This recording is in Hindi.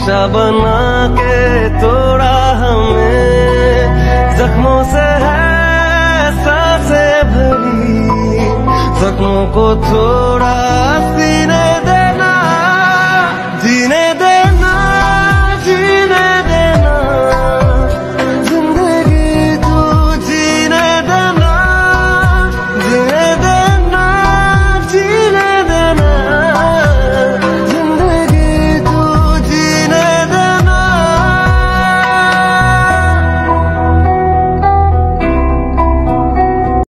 शीशा बना के तोड़ा हमें, जख्मों से है सांसें भरी, जख्मों को थोड़ा